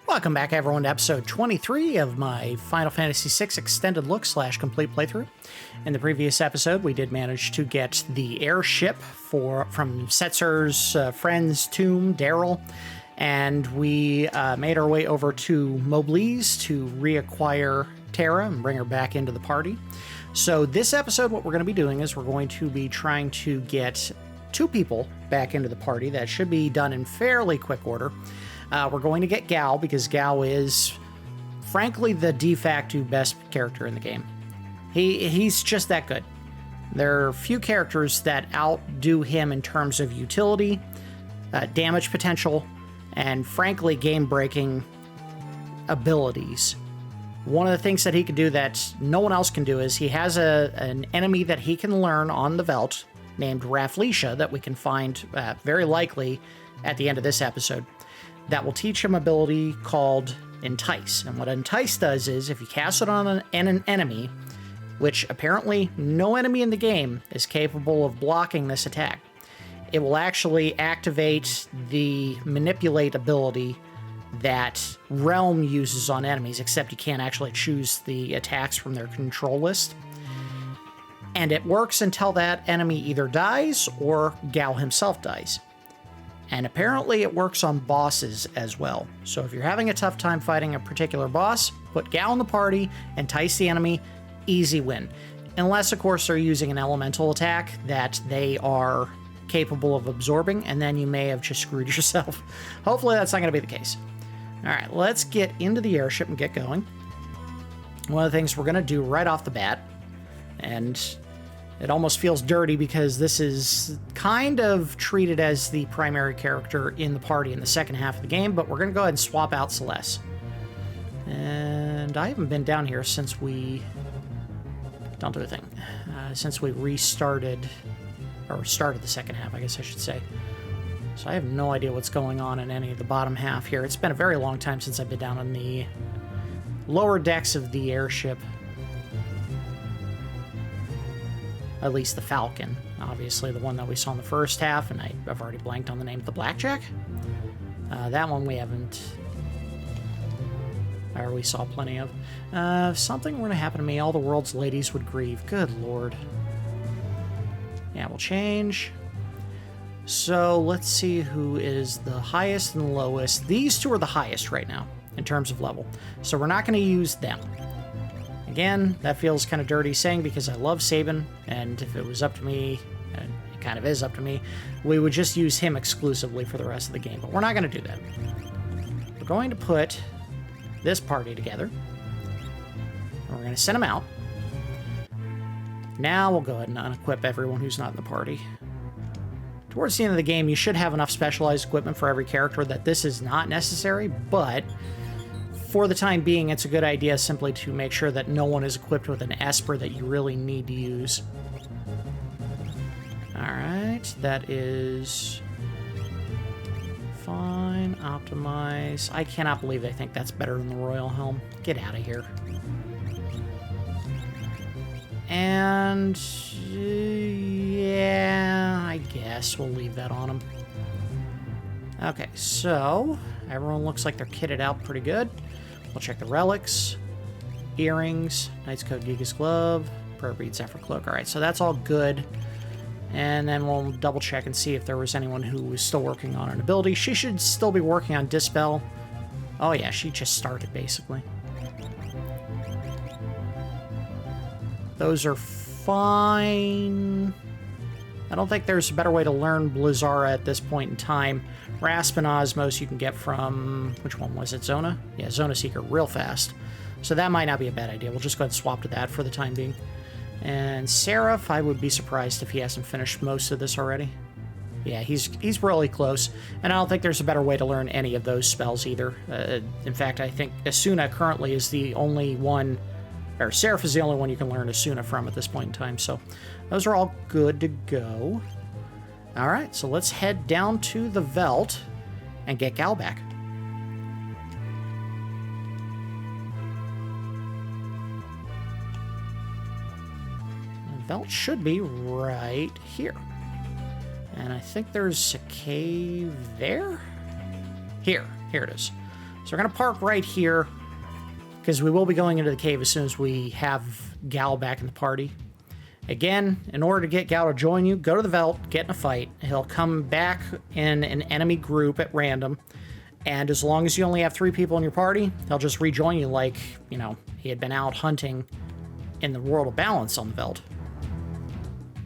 Welcome back, everyone, to episode 23 of my Final Fantasy VI extended look / complete playthrough. In the previous episode, we did manage to get the airship from Setzer's friend's tomb, Daryl, and we made our way over to Mobley's to reacquire Terra and bring her back into the party. So this episode, what we're going to be doing is we're going to be trying to get 2 people back into the party. That should be done in fairly quick order. We're going to get Gao, because Gao is, frankly, the de facto best character in the game. He's just that good. There are few characters that outdo him in terms of utility, damage potential, and frankly, game-breaking abilities. One of the things that he can do that no one else can do is he has an enemy that he can learn on the Veldt named Rafflesia that we can find very likely at the end of this episode. That will teach him an ability called Entice. And what Entice does is, if you cast it on an enemy, which apparently no enemy in the game is capable of blocking this attack, it will actually activate the Manipulate ability that Realm uses on enemies, except you can't actually choose the attacks from their control list. And it works until that enemy either dies or Gao himself dies. And apparently it works on bosses as well. So if you're having a tough time fighting a particular boss, put Gao in the party, entice the enemy, easy win. Unless, of course, they're using an elemental attack that they are capable of absorbing, and then you may have just screwed yourself. Hopefully that's not going to be the case. All right, let's get into the airship and get going. One of the things we're going to do right off the bat, and it almost feels dirty because this is kind of treated as the primary character in the party in the second half of the game, but we're going to go ahead and swap out Celeste. And I haven't been down here since we... Don't do a thing. Since we restarted, or started the second half, I guess I should say. So I have no idea what's going on in any of the bottom half here. It's been a very long time since I've been down on the lower decks of the airship. At least the Falcon, obviously the one that we saw in the first half, and I've already blanked on the name of the Blackjack. That one we haven't, or we saw plenty of. If something were to happen to me, all the world's ladies would grieve. Good lord. Yeah, we'll change. So let's see who is the highest and lowest. These 2 are the highest right now in terms of level, so we're not going to use them. Again, that feels kind of dirty saying because I love Sabin, and if it was up to me, and it kind of is up to me, we would just use him exclusively for the rest of the game, but we're not going to do that. We're going to put this party together, and we're going to send them out. Now we'll go ahead and unequip everyone who's not in the party. Towards the end of the game, you should have enough specialized equipment for every character that this is not necessary, but for the time being, it's a good idea simply to make sure that no one is equipped with an Esper that you really need to use. Alright, that is fine. Optimize. I cannot believe they think that's better than the Royal Helm. Get out of here. And yeah, I guess we'll leave that on them. Okay, so everyone looks like they're kitted out pretty good. We'll check the relics, earrings, Knight's Code Giga's Glove, Prayer Bead Zephyr Cloak. Alright, so that's all good. And then we'll double check and see if there was anyone who was still working on an ability. She should still be working on Dispel. Oh yeah, she just started, basically. Those are fine. I don't think there's a better way to learn Blizzara at this point in time. Rasp and Osmos you can get from... Which one was it? Zona? Yeah, Zona Seeker real fast. So that might not be a bad idea. We'll just go ahead and swap to that for the time being. And Seraph, I would be surprised if he hasn't finished most of this already. Yeah, he's really close. And I don't think there's a better way to learn any of those spells either. In fact, I think Asuna currently is the only one... Or Seraph is the only one you can learn Asuna from at this point in time. So those are all good to go. Alright, so let's head down to the Veldt and get Gal back. The Veldt should be right here. And I think there's a cave there? Here it is. So we're going to park right here, because we will be going into the cave as soon as we have Gal back in the party. Again, in order to get Gal to join you, go to the Veldt, get in a fight. He'll come back in an enemy group at random, and as long as you only have 3 people in your party, he'll just rejoin you like, you know, he had been out hunting in the World of Balance on the Veldt.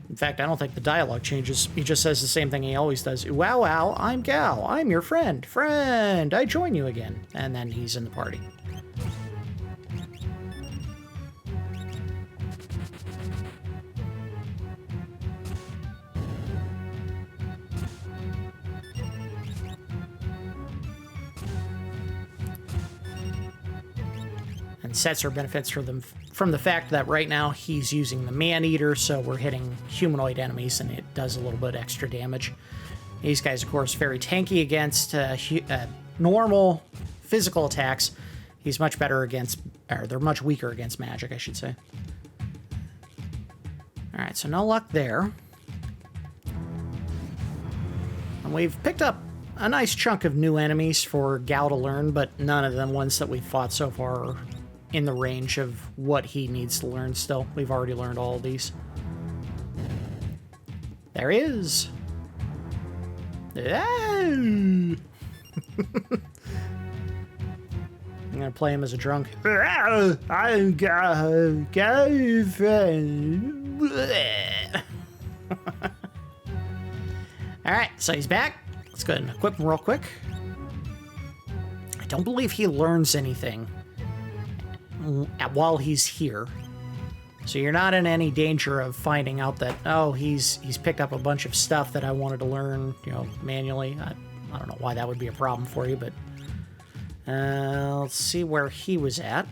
In fact, I don't think the dialogue changes. He just says the same thing he always does. Wow, wow, I'm Gal. I'm your friend. Friend, I join you again. And then he's in the party. And Setzer benefits from the fact that right now he's using the Man-Eater, so we're hitting humanoid enemies, and it does a little bit extra damage. These guys, of course, very tanky against normal physical attacks. He's much better against, or they're much weaker against magic, I should say. All right, so no luck there. And we've picked up a nice chunk of new enemies for Gal to learn, but none of the ones that we've fought so far are in the range of what he needs to learn still. We've already learned all of these. There he is. I'm gonna play him as a drunk. I'm girlfriend. Alright, so he's back. Let's go ahead and equip him real quick. I don't believe he learns anything while he's here. So you're not in any danger of finding out that, oh, he's picked up a bunch of stuff that I wanted to learn, you know, manually. I don't know why that would be a problem for you, but let's see where he was at.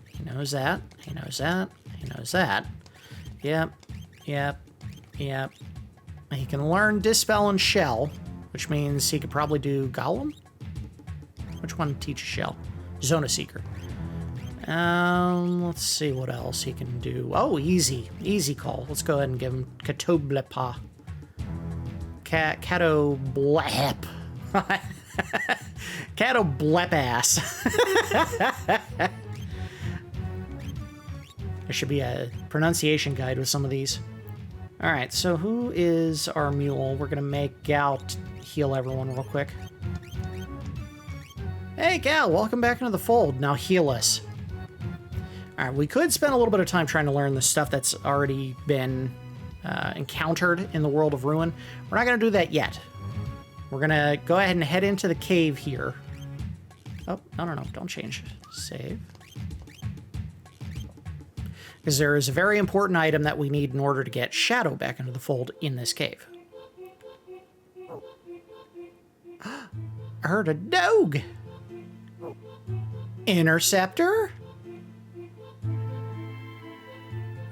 He knows that. He knows that. He knows that. Yep. Yep. Yep. He can learn Dispel and Shell, which means he could probably do Golem. Which one teaches Shell? Zona Seeker. Let's see what else he can do. Oh, easy. Easy call. Let's go ahead and give him Catoblepa. Catoblep. Catoblepass. There should be a pronunciation guide with some of these. Alright, so who is our mule? We're gonna make Gal heal everyone real quick. Hey, Gal, welcome back into the fold. Now heal us. Alright, we could spend a little bit of time trying to learn the stuff that's already been encountered in the World of Ruin. We're not going to do that yet. We're going to go ahead and head into the cave here. Oh, no, don't change. Save. Because there is a very important item that we need in order to get Shadow back into the fold in this cave. I heard a dog. Interceptor?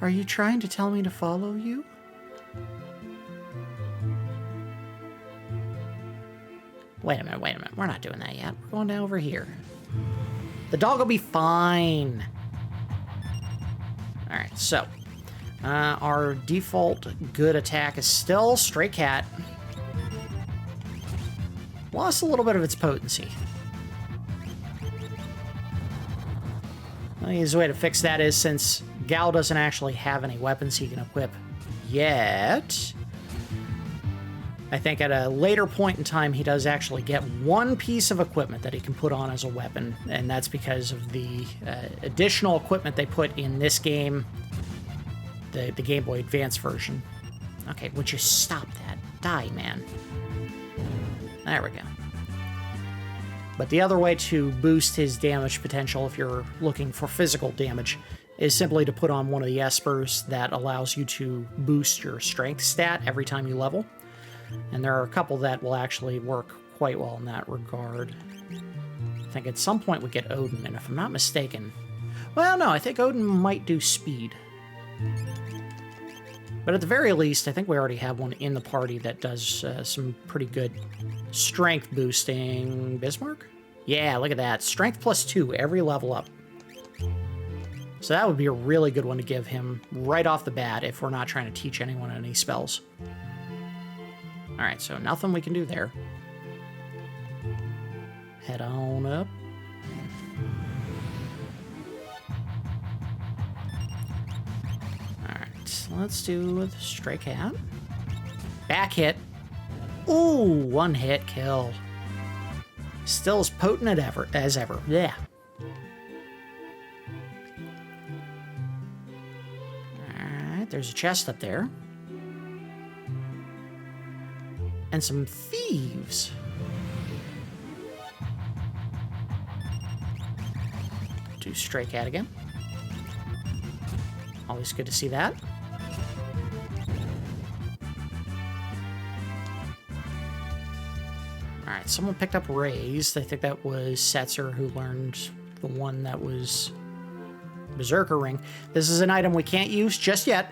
Are you trying to tell me to follow you? Wait a minute. We're not doing that yet. We're going down over here. The dog will be fine. All right, so our default good attack is still Stray Cat. Lost a little bit of its potency. The easiest way to fix that is, since Gal doesn't actually have any weapons he can equip yet, I think at a later point in time he does actually get one piece of equipment that he can put on as a weapon, and that's because of the additional equipment they put in this game, the Game Boy Advance version. Okay, would you stop that? Die, man. There we go. But the other way to boost his damage potential, if you're looking for physical damage, is simply to put on one of the espers that allows you to boost your strength stat every time you level. And there are a couple that will actually work quite well in that regard. I think at some point we get Odin, and if I'm not mistaken... Well, no, I think Odin might do speed. But at the very least, I think we already have one in the party that does some pretty good strength boosting. Bismarck? Yeah, look at that. Strength +2 every level up. So that would be a really good one to give him right off the bat if we're not trying to teach anyone any spells. Alright, so nothing we can do there. Head on up. Alright, let's do the stray cat. Back hit. Ooh, one hit kill. Still as potent as ever. Yeah. Alright, there's a chest up there. And some thieves. Do stray cat again. Always good to see that. Alright, someone picked up Raised. I think that was Setzer who learned the one that was Berserker Ring. This is an item we can't use just yet.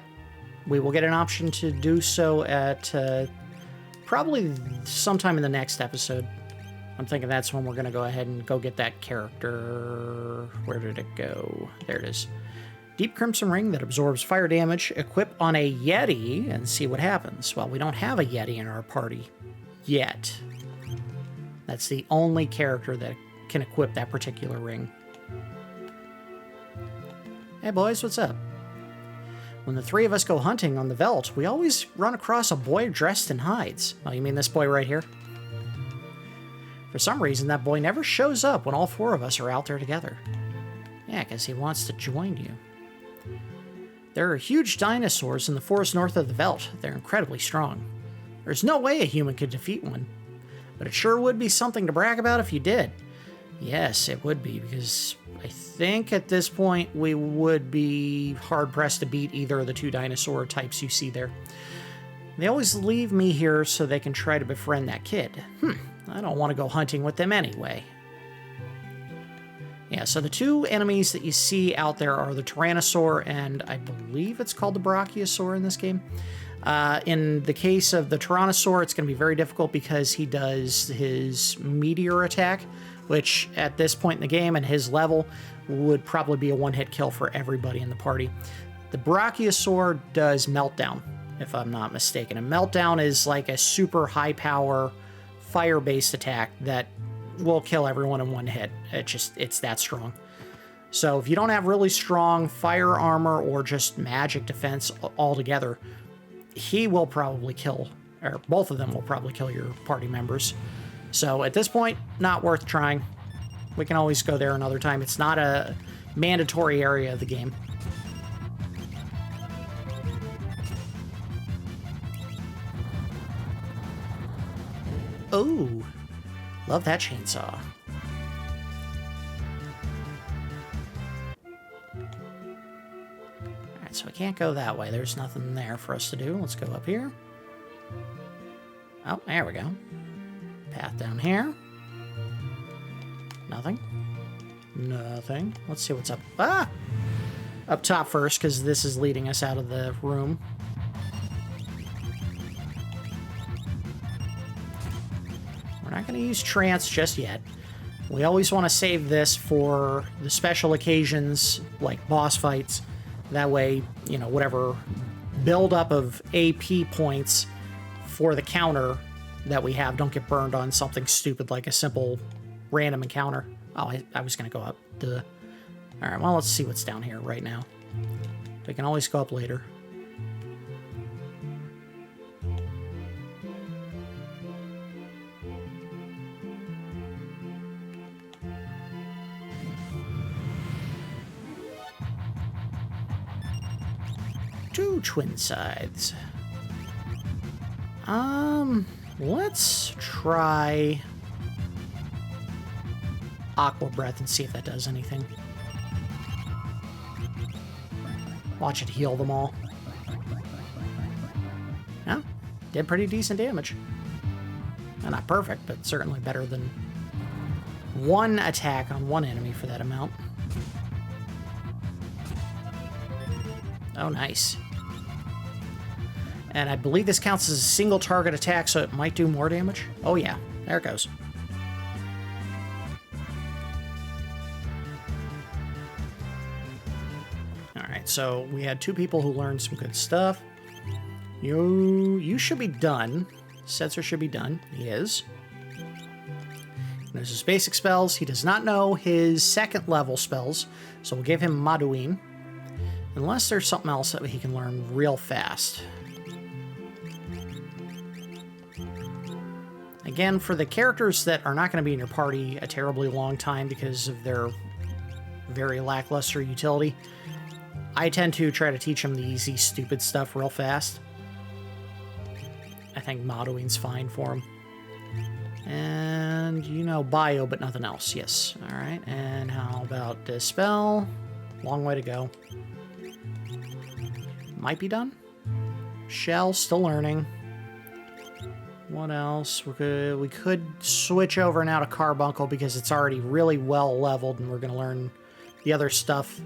We will get an option to do so at probably sometime in the next episode. I'm thinking that's when we're going to go ahead and go get that character. Where did it go? There it is. Deep Crimson Ring that absorbs fire damage. Equip on a Yeti and see what happens. Well, we don't have a Yeti in our party yet. That's the only character that can equip that particular ring. Hey boys, what's up? When the three of us go hunting on the Veldt, we always run across a boy dressed in hides. Oh, you mean this boy right here? For some reason, that boy never shows up when all four of us are out there together. Yeah, because he wants to join you. There are huge dinosaurs in the forest north of the Veldt. They're incredibly strong. There's no way a human could defeat one. But it sure would be something to brag about if you did. Yes, it would be, because I think at this point we would be hard-pressed to beat either of the two dinosaur types you see there. They always leave me here so they can try to befriend that kid. I don't want to go hunting with them anyway. Yeah, so the two enemies that you see out there are the Tyrannosaur and I believe it's called the Brachiosaur in this game. In the case of the Tyrannosaur, it's going to be very difficult because he does his meteor attack, which at this point in the game and his level would probably be a one-hit kill for everybody in the party. The Brachiosaur does Meltdown, if I'm not mistaken. And Meltdown is like a super high-power, fire-based attack that will kill everyone in one hit. It's that strong. So if you don't have really strong fire armor or just magic defense altogether, he will probably kill, or both of them will probably kill your party members. So at this point, not worth trying. We can always go there another time. It's not a mandatory area of the game. Oh, love that chainsaw. Alright, so we can't go that way. There's nothing there for us to do. Let's go up here. Oh, there we go. Path down here. Nothing. Nothing. Let's see what's up. Ah! Up top first, because this is leading us out of the room. We're not going to use trance just yet. We always want to save this for the special occasions, like boss fights. That way, you know, whatever buildup of AP points for the counter that we have don't get burned on something stupid like a simple random encounter. Oh, I was going to go up. Duh. All right, well, let's see what's down here right now. We can always go up later. Two twin scythes. Let's try Aqua Breath and see if that does anything. Watch it heal them all. Yeah, did pretty decent damage. Not perfect, but certainly better than one attack on one enemy for that amount. Oh, nice. And I believe this counts as a single target attack, so it might do more damage. Oh yeah, there it goes. Alright, so we had two people who learned some good stuff. You should be done. Setzer should be done. He is. knows his basic spells. He does not know his second level spells, so we'll give him Maduin. Unless there's something else that he can learn real fast. Again, for the characters that are not going to be in your party a terribly long time because of their very lackluster utility, I tend to try to teach them the easy, stupid stuff real fast. I think Maduin's fine for him. And, you know, bio, but nothing else. Yes. All right. And how about Dispel? Long way to go. Might be done. Shell, still learning. What else? We could switch over now to Carbuncle because it's already really well leveled and we're going to learn the other stuff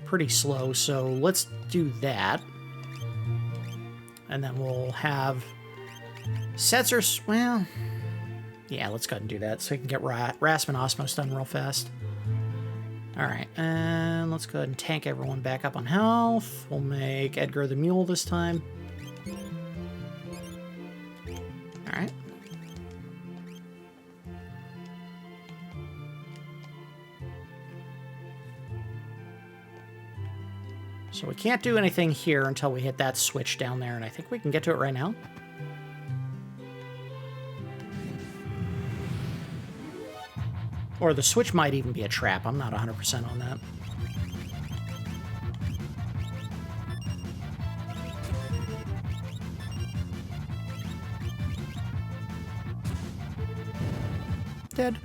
pretty slow. So let's do that. And then we'll have Setzer's, well, yeah, let's go ahead and do that so we can get Rasp and Osmos done real fast. Alright, and let's go ahead and tank everyone back up on health. We'll make Edgar the Mule this time. Alright. So we can't do anything here until we hit that switch down there, and I think we can get to it right now. Or the switch might even be a trap. I'm not 100% on that. Dead.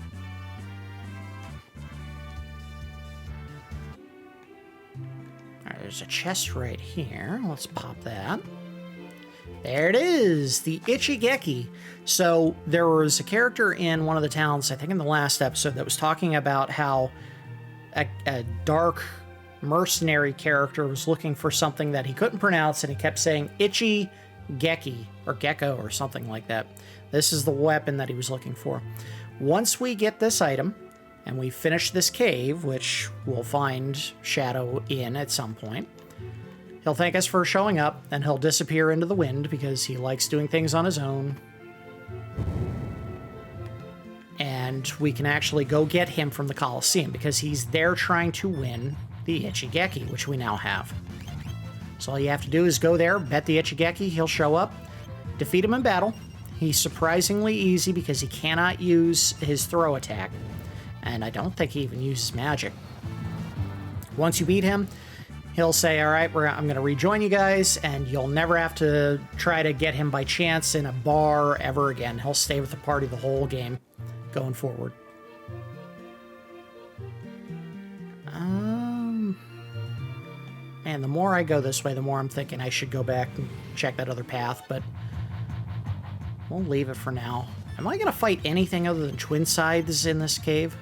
Alright, there's a chest right here. Let's pop that. There it is, the Ichigeki. So there was a character in one of the towns, I think in the last episode, that was talking about how a dark mercenary character was looking for something that he couldn't pronounce, and he kept saying Ichigeki, or Gecko, or something like that. This is the weapon that he was looking for. Once we get this item, and we finish this cave, which we'll find Shadow in at some point, he'll thank us for showing up, and he'll disappear into the wind because he likes doing things on his own. And we can actually go get him from the Colosseum because he's there trying to win the Ichigeki, which we now have. So all you have to do is go there, bet the Ichigeki, he'll show up, defeat him in battle. He's surprisingly easy because he cannot use his throw attack, and I don't think he even uses magic. Once you beat him, he'll say, all right, I'm going to rejoin you guys, and you'll never have to try to get him by chance in a bar ever again. He'll stay with the party the whole game going forward. Man, the more I go this way, the more I'm thinking I should go back and check that other path, but we'll leave it for now. Am I going to fight anything other than twin scythes in this cave?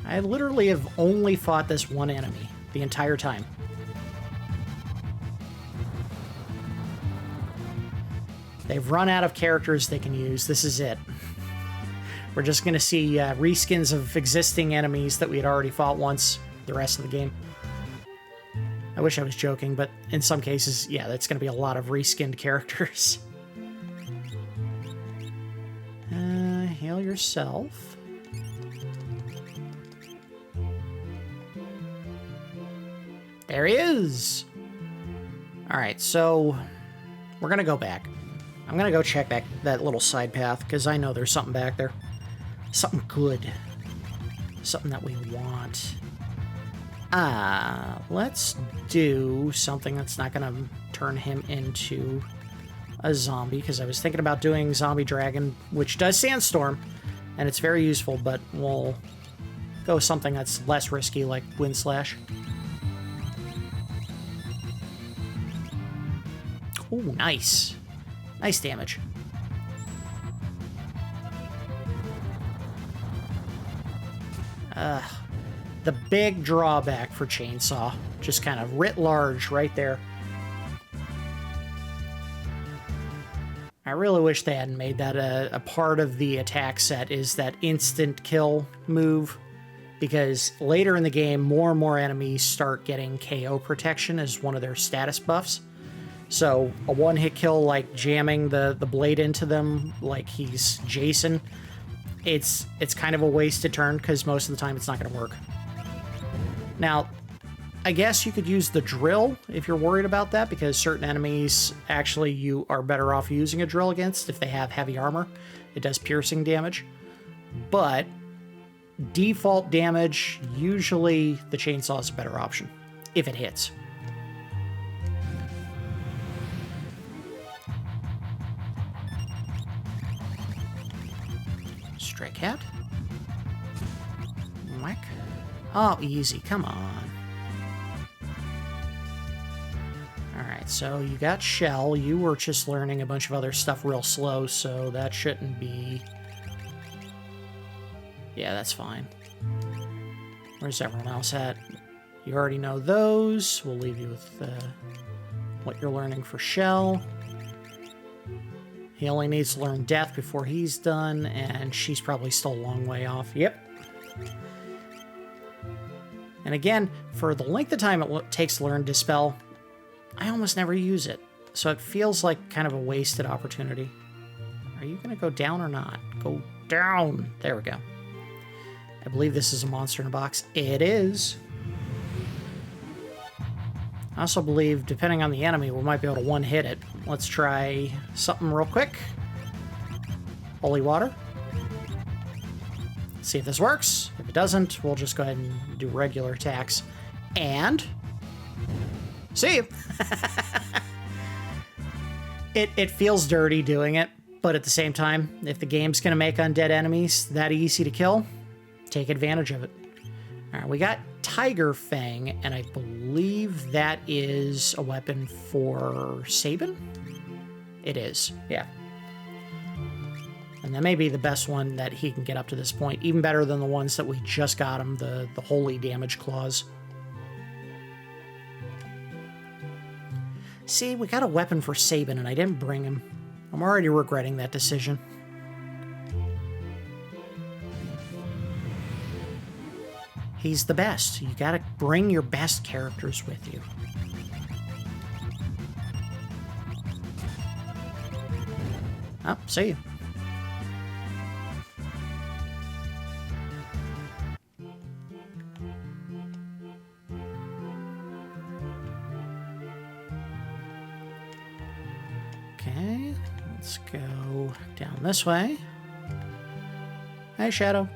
I literally have only fought this one enemy the entire time. They've run out of characters they can use. This is it. We're just going to see reskins of existing enemies that we had already fought once the rest of the game. I wish I was joking, but in some cases, yeah, that's going to be a lot of reskinned characters. Heal yourself. There he is! Alright, so we're going to go back. I'm going to go check that little side path, because I know there's something back there. Something good. Something that we want. Let's do something that's not going to turn him into a zombie, because I was thinking about doing Zombie Dragon, which does Sandstorm, and it's very useful, but we'll go something that's less risky, like Wind Slash. Oh, nice. Nice damage. The big drawback for Chainsaw, just kind of writ large right there. I really wish they hadn't made that a part of the attack set, is that instant kill move, because later in the game, more and more enemies start getting KO protection as one of their status buffs. So a one-hit kill, like jamming the blade into them like he's Jason, it's kind of a wasted turn because most of the time it's not going to work. Now, I guess you could use the drill if you're worried about that, because certain enemies actually you are better off using a drill against if they have heavy armor. It does piercing damage. But default damage, usually the chainsaw is a better option if it hits. Stray cat. Whack. Oh, easy. Come on. Alright, so you got Shell. You were just learning a bunch of other stuff real slow, so that shouldn't be... Yeah, that's fine. Where's everyone else at? You already know those. We'll leave you with what you're learning for Shell. He only needs to learn Death before he's done, and she's probably still a long way off. Yep. And again, for the length of time it takes to learn Dispel, I almost never use it. So it feels like kind of a wasted opportunity. Are you going to go down or not? Go down! There we go. I believe this is a monster in a box. It is. I also believe, depending on the enemy, we might be able to one-hit it. Let's try something real quick. Holy water. See if this works. If it doesn't, we'll just go ahead and do regular attacks. And... see you! It feels dirty doing it, but at the same time, if the game's going to make undead enemies that easy to kill, take advantage of it. Alright, we got Tiger Fang, and I believe that is a weapon for Sabin? It is, yeah. And that may be the best one that he can get up to this point, even better than the ones that we just got him, the Holy Damage Claws. See, we got a weapon for Sabin, and I didn't bring him. I'm already regretting that decision. He's the best. You gotta bring your best characters with you. Oh, see you. Okay, let's go down this way. Hey, Shadow.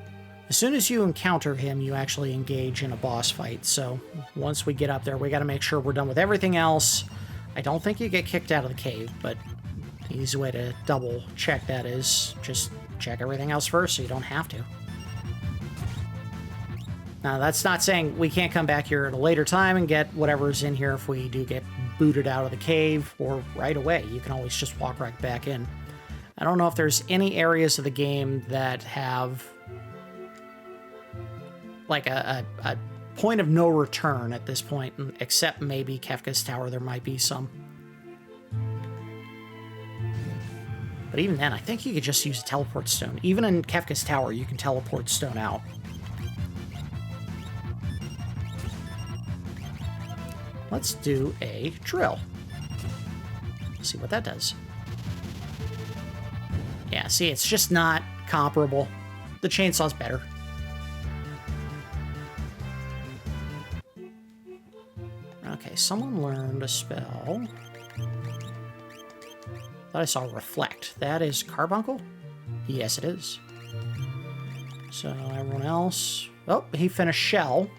As soon as you encounter him, you actually engage in a boss fight, so once we get up there, we gotta make sure we're done with everything else. I don't think you get kicked out of the cave, but the easy way to double check that is just check everything else first so you don't have to. Now, that's not saying we can't come back here at a later time and get whatever's in here if we do get booted out of the cave, or right away. You can always just walk right back in. I don't know if there's any areas of the game that have like a point of no return at this point, except maybe Kefka's Tower. There might be some. But even then, I think you could just use a teleport stone. Even in Kefka's Tower, you can teleport stone out. Let's do a drill. See what that does. Yeah, see, it's just not comparable. The chainsaw's better. Okay, someone learned a spell. Thought I saw Reflect. That is Carbuncle? Yes, it is. So everyone else... Oh, he finished Shell.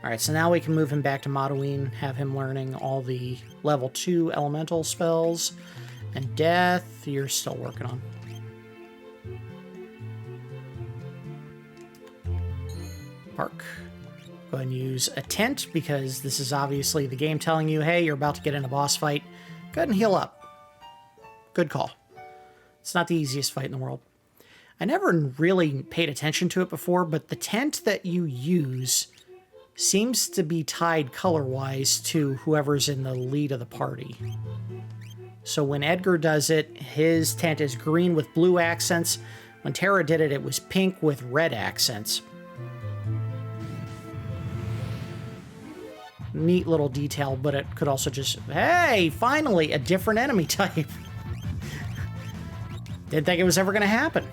Alright, so now we can move him back to Madouin, have him learning all the level 2 elemental spells. And Death, you're still working on. Park. Go ahead and use a tent, because this is obviously the game telling you, hey, you're about to get in a boss fight. Go ahead and heal up. Good call. It's not the easiest fight in the world. I never really paid attention to it before, but the tent that you use seems to be tied color-wise to whoever's in the lead of the party. So when Edgar does it, his tent is green with blue accents. When Tara did it, it was pink with red accents. neat little detail, but it could also just... Hey, finally, a different enemy type. Didn't think it was ever going to happen.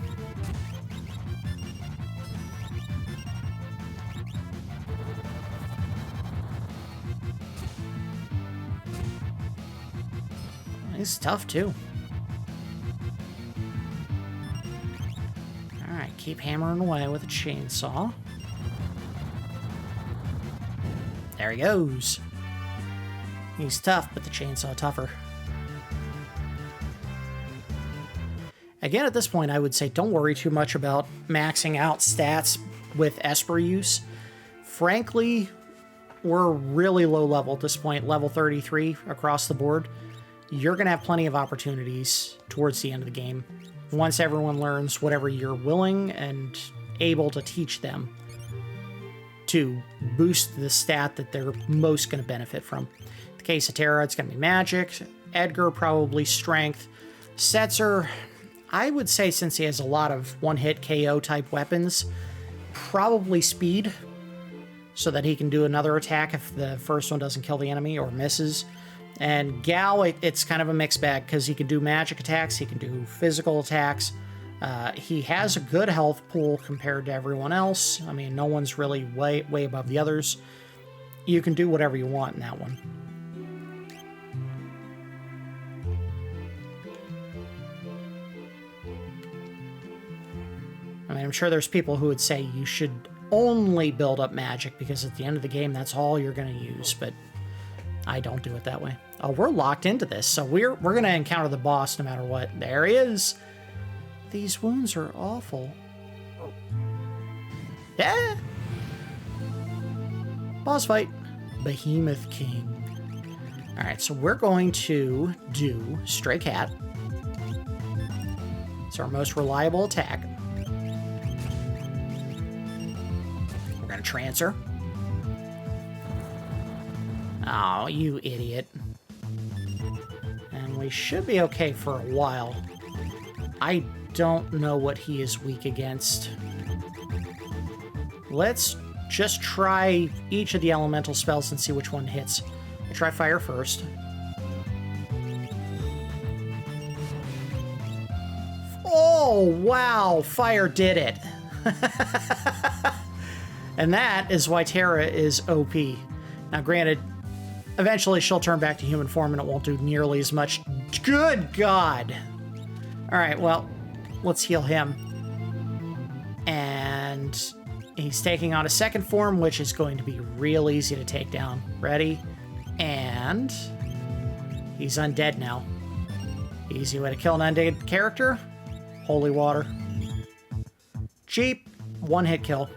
It's tough, too. Alright, keep hammering away with a chainsaw. There he goes. He's tough, but the chainsaw tougher. Again, at this point, I would say don't worry too much about maxing out stats with Esper use. Frankly, we're really low level at this point, level 33 across the board. You're going to have plenty of opportunities towards the end of the game, once everyone learns whatever you're willing and able to teach them to boost the stat that they're most going to benefit from. In the case of Terra, it's going to be magic. Edgar, probably strength. Setzer, I would say, since he has a lot of one-hit KO type weapons, probably speed, so that he can do another attack if the first one doesn't kill the enemy or misses. And Gal, it's kind of a mixed bag, because he can do magic attacks, he can do physical attacks. He has a good health pool compared to everyone else. I mean, no one's really way above the others. You can do whatever you want in that one. I mean, I'm sure there's people who would say you should only build up magic, because at the end of the game, that's all you're going to use, but I don't do it that way. Oh, we're locked into this, so we're going to encounter the boss no matter what. There he is. These wounds are awful. Yeah. Boss fight. Behemoth King. All right, so we're going to do Stray Cat. It's our most reliable attack. We're going to transfer. Oh, you idiot. And we should be okay for a while. I don't know what he is weak against. Let's just try each of the elemental spells and see which one hits. We'll try fire first. Oh, wow! Fire did it! And that is why Terra is OP. Now, granted, eventually she'll turn back to human form and it won't do nearly as much. Good God! Alright, well, let's heal him. And he's taking on a second form, which is going to be real easy to take down. Ready? And he's undead now. Easy way to kill an undead character. Holy water. Cheap. One-hit kill.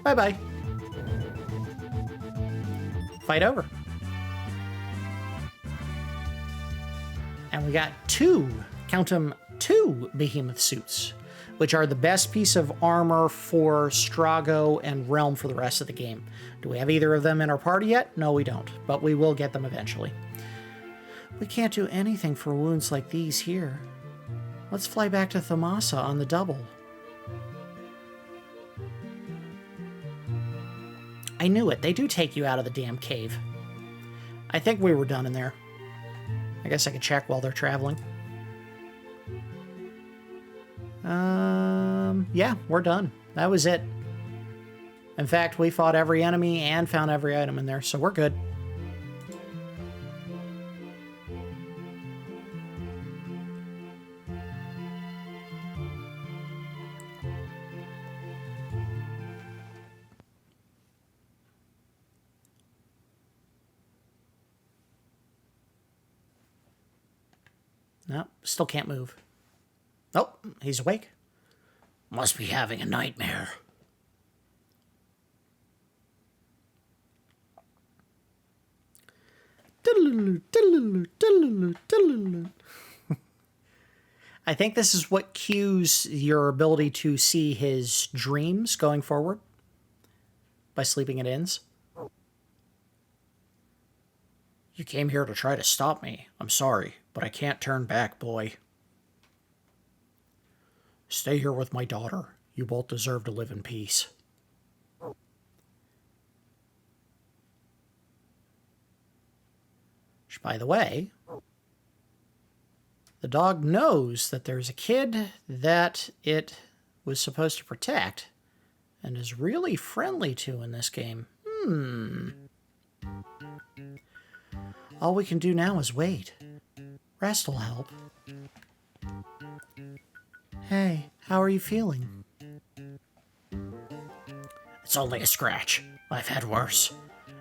Bye-bye. Fight over. And we got count them, two Behemoth suits, which are the best piece of armor for Strago and Realm for the rest of the game. Do we have either of them in our party yet? No, we don't, but we will get them eventually. We can't do anything for wounds like these here. Let's fly back to Thamasa on the double. I knew it. They do take you out of the damn cave. I think we were done in there. I guess I could check while they're traveling. Yeah, we're done. That was it. In fact, we fought every enemy and found every item in there, so we're good. No, still can't move. Oh, he's awake. Must be having a nightmare. I think this is what cues your ability to see his dreams going forward by sleeping at inns. You came here to try to stop me. I'm sorry, but I can't turn back, boy. Stay here with my daughter. You both deserve to live in peace. Which, by the way, the dog knows that there's a kid that it was supposed to protect and is really friendly to in this game. All we can do now is wait. Rest will help. Hey, how are you feeling? It's only a scratch. I've had worse.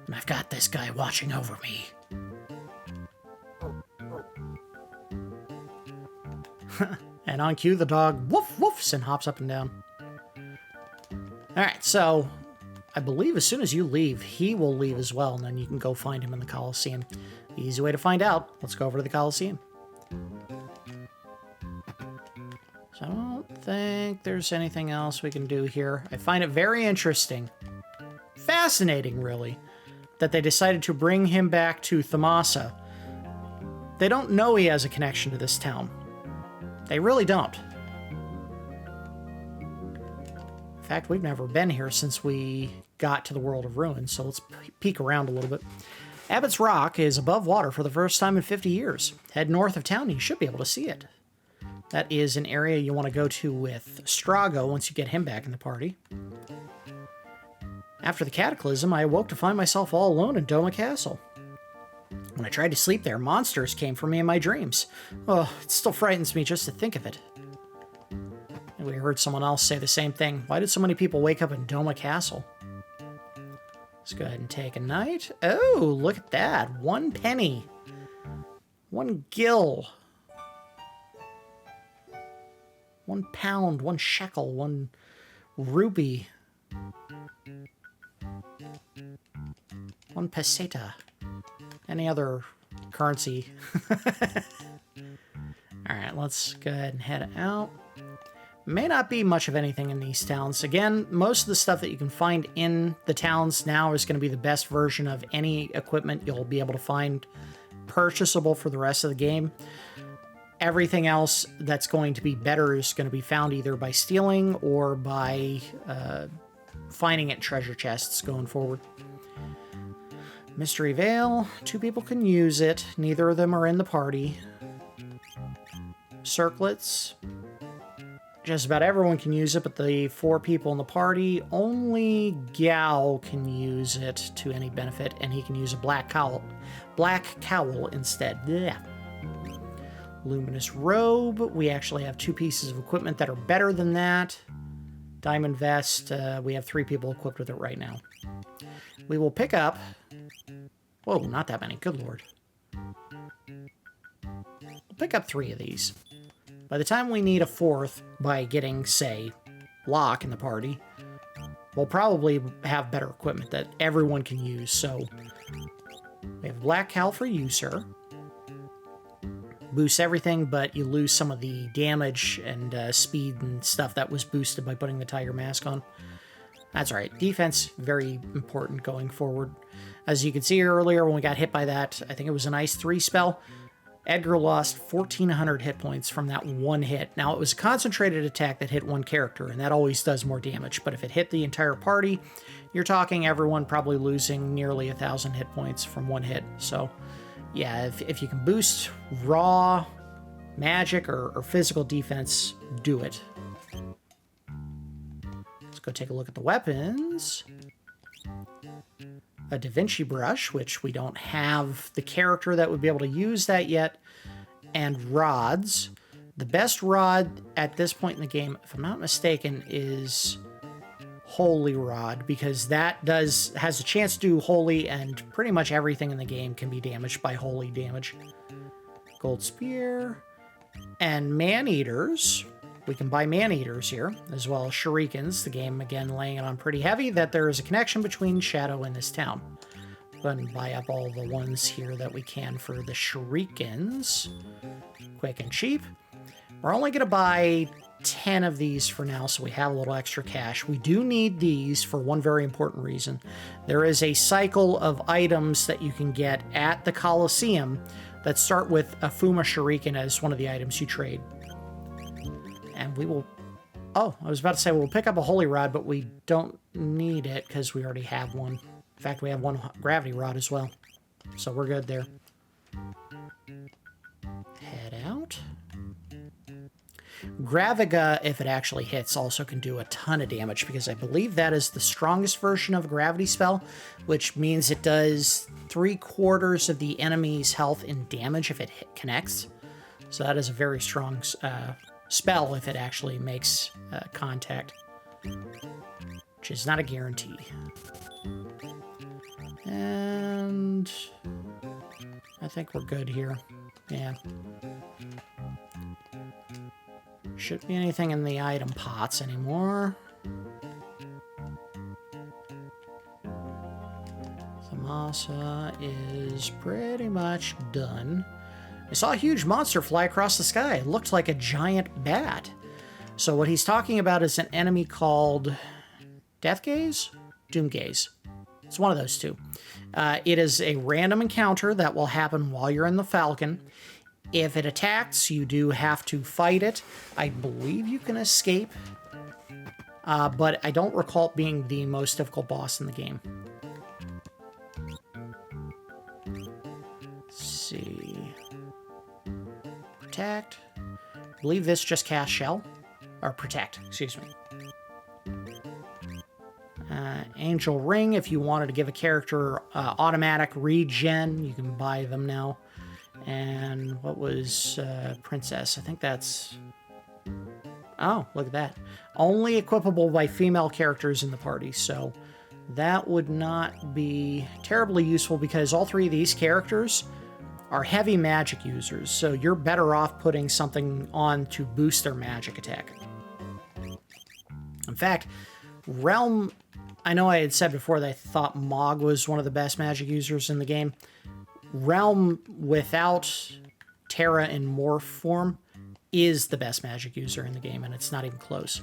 And I've got this guy watching over me. And on cue, the dog woof woofs and hops up and down. Alright, so I believe as soon as you leave, he will leave as well, and then you can go find him in the Coliseum. The easy way to find out. Let's go over to the Coliseum. So I don't think there's anything else we can do here. I find it very interesting, fascinating really, that they decided to bring him back to Thamasa. They don't know he has a connection to this town. They really don't. In fact, we've never been here since we got to the World of Ruins, so let's peek around a little bit. Abbott's Rock is above water for the first time in 50 years. Head north of town and you should be able to see it. That is an area you want to go to with Strago once you get him back in the party. After the cataclysm, I awoke to find myself all alone in Doma Castle. When I tried to sleep there, monsters came for me in my dreams. Oh, it still frightens me just to think of it. And we heard someone else say the same thing. Why did so many people wake up in Doma Castle? Let's go ahead and take a night. Oh, look at that. 1 penny. 1 gil. 1 pound, 1 shekel, 1 rupee. 1 peseta. Any other currency. Alright, let's go ahead and head out. May not be much of anything in these towns. Again, most of the stuff that you can find in the towns now is going to be the best version of any equipment you'll be able to find purchasable for the rest of the game. Everything else that's going to be better is going to be found either by stealing or by finding it in treasure chests going forward. Mystery Veil. 2 people can use it. Neither of them are in the party. Circlets. Just about everyone can use it, but the 4 people in the party, only Gao can use it to any benefit, and he can use a black cowl instead. Yeah. Luminous Robe. We actually have 2 pieces of equipment that are better than that. Diamond Vest. We have 3 people equipped with it right now. We will pick up... Whoa, not that many. Good lord. We'll pick up 3 of these. By the time we need a 4th, by getting, say, Locke in the party, we'll probably have better equipment that everyone can use. So, we have Black Cowl for you, sir. Boosts everything, but you lose some of the damage and speed and stuff that was boosted by putting the Tiger Mask on. That's right. Defense, very important going forward. As you can see earlier, when we got hit by that, I think it was an Ice 3 spell, Edgar lost 1,400 hit points from that 1 hit. Now, it was a concentrated attack that hit 1 character, and that always does more damage. But if it hit the entire party, you're talking everyone probably losing nearly 1,000 hit points from 1 hit. So, yeah, if you can boost raw magic or physical defense, do it. Let's go take a look at the weapons. A Da Vinci brush, which we don't have the character that would be able to use that yet, and rods. The best rod at this point in the game, if I'm not mistaken, is Holy Rod, because that has a chance to do Holy, and pretty much everything in the game can be damaged by Holy damage. Gold Spear, and Man-Eaters. We can buy Man-Eaters here, as well as Shurikens. The game, again, laying it on pretty heavy that there is a connection between Shadow and this town. Go ahead and buy up all the ones here that we can for the Shurikens. Quick and cheap. We're only going to buy 10 of these for now, so we have a little extra cash. We do need these for one very important reason. There is a cycle of items that you can get at the Coliseum that start with a Fuma Shuriken as one of the items you trade. And we will... Oh, I was about to say we'll pick up a Holy Rod, but we don't need it because we already have one. In fact, we have 1 Gravity Rod as well. So we're good there. Graviga, if it actually hits, also can do a ton of damage because I believe that is the strongest version of a gravity spell, which means it does 3/4 of the enemy's health in damage if it connects. So that is a very strong spell if it actually makes contact, which is not a guarantee. And I think we're good here. Yeah. Shouldn't be anything in the item pots anymore. Thamasa is pretty much done. I saw a huge monster fly across the sky. It looked like a giant bat. So what he's talking about is an enemy called Death Gaze? Doom Gaze. It's one of those two. It is a random encounter that will happen while you're in the Falcon. If it attacks, you do have to fight it. I believe you can escape, but I don't recall it being the most difficult boss in the game. Let's see. Protect. I believe this just casts Shell. Or Protect, excuse me. Angel Ring, if you wanted to give a character automatic regen, you can buy them now. And what was Princess? I think that's... Oh, look at that. Only equipable by female characters in the party, so that would not be terribly useful because all three of these characters are heavy magic users, so you're better off putting something on to boost their magic attack. In fact, Realm... I know I had said before that I thought Mog was one of the best magic users in the game. Realm, without Terra in morph form, is the best magic user in the game, and it's not even close.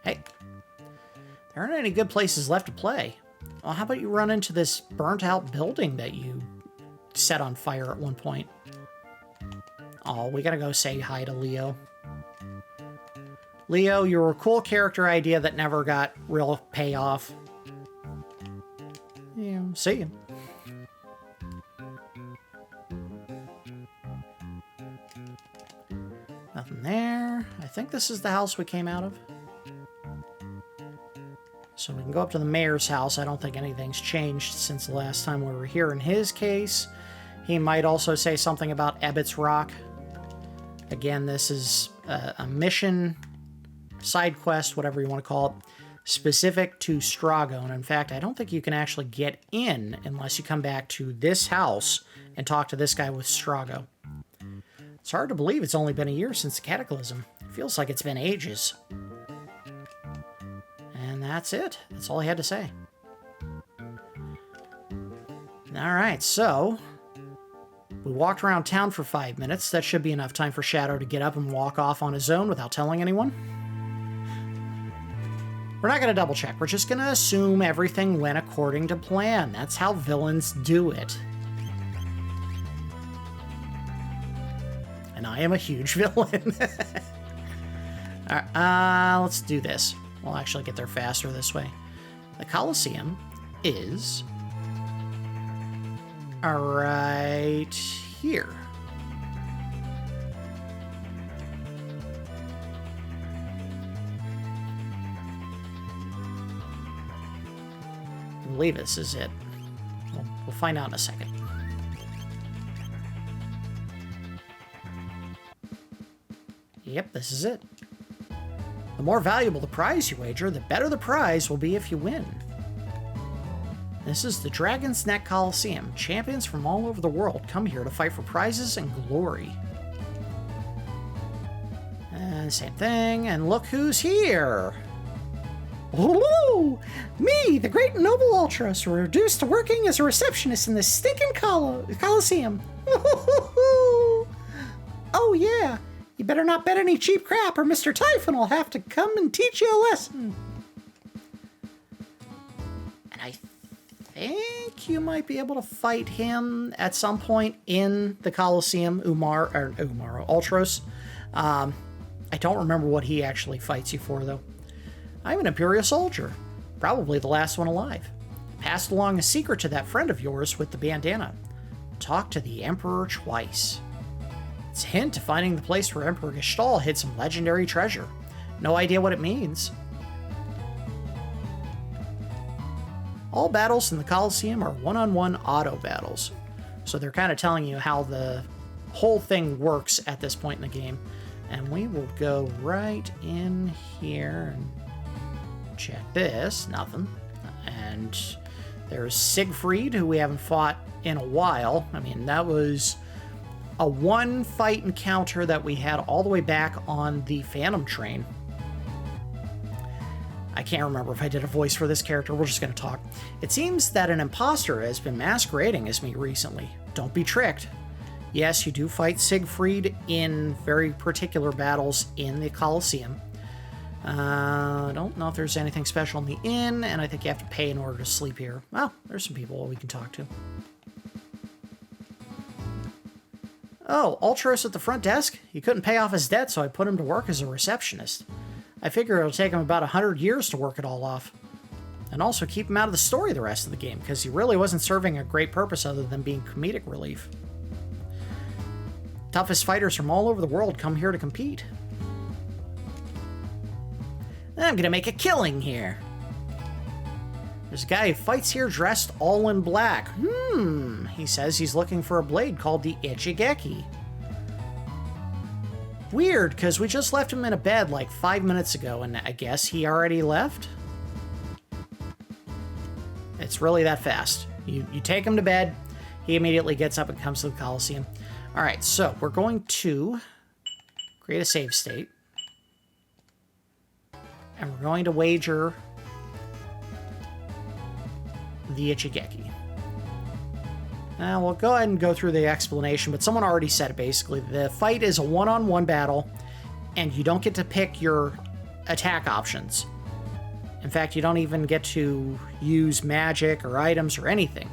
Hey, there aren't any good places left to play. Well, how about you run into this burnt-out building that you set on fire at one point? Oh, we gotta go say hi to Leo. Leo, you were a cool character idea that never got real payoff. Yeah, see you. Nothing there. I think this is the house we came out of. So we can go up to the mayor's house. I don't think anything's changed since the last time we were here. In his case, he might also say something about Ebbett's Rock. Again, this is a mission, side quest, whatever you want to call it, specific to Strago. And in fact, I don't think you can actually get in unless you come back to this house and talk to this guy with Strago. It's hard to believe it's only been a year since the Cataclysm. It feels like it's been ages. And that's it. That's all I had to say. Alright, so we walked around town for 5 minutes. That should be enough time for Shadow to get up and walk off on his own without telling anyone. We're not going to double check. We're just going to assume everything went according to plan. That's how villains do it. And I am a huge villain. Let's do this. We'll actually get there faster this way. The Colosseum is right here. I believe this is it. We'll find out in a second. Yep, this is it. The more valuable the prize you wager, the better the prize will be if you win. This is the Dragon's Neck Coliseum. Champions from all over the world come here to fight for prizes and glory. And same thing, and look who's here! Ooh, me, the great and noble Ultros, reduced to working as a receptionist in this stinking Coliseum. Oh yeah, you better not bet any cheap crap or Mr. Typhon will have to come and teach you a lesson. And I think you might be able to fight him at some point in the Coliseum, Ultros. I don't remember what he actually fights you for, though. I'm an Imperial soldier, probably the last one alive. Passed along a secret to that friend of yours with the bandana. Talk to the Emperor twice. It's a hint to finding the place where Emperor Gestalt hid some legendary treasure. No idea what it means. All battles in the Colosseum are one-on-one auto battles. So they're kind of telling you how the whole thing works at this point in the game. And we will go right in here and check this. Nothing. And there's Siegfried, who we haven't fought in a while. I mean, that was a one-fight encounter that we had all the way back on the Phantom Train. I can't remember if I did a voice for this character. We're just going to talk. It seems that an imposter has been masquerading as me recently. Don't be tricked. Yes, you do fight Siegfried in very particular battles in the Colosseum. I don't know if there's anything special in the inn, and I think you have to pay in order to sleep here. Well, there's some people we can talk to. Oh, Ultros at the front desk? He couldn't pay off his debt, so I put him to work as a receptionist. I figure it'll take him about 100 years to work it all off. And also keep him out of the story the rest of the game, because he really wasn't serving a great purpose other than being comedic relief. Toughest fighters from all over the world come here to compete. I'm gonna make a killing here. There's a guy who fights here dressed all in black. He says he's looking for a blade called the Ichigeki. Weird, because we just left him in a bed like 5 minutes ago, and I guess he already left? It's really that fast. You take him to bed, he immediately gets up and comes to the Colosseum. Alright, so we're going to create a save state. And we're going to wager the Ichigeki. Now, we'll go ahead and go through the explanation, but someone already said it basically. The fight is a one-on-one battle, and you don't get to pick your attack options. In fact, you don't even get to use magic or items or anything.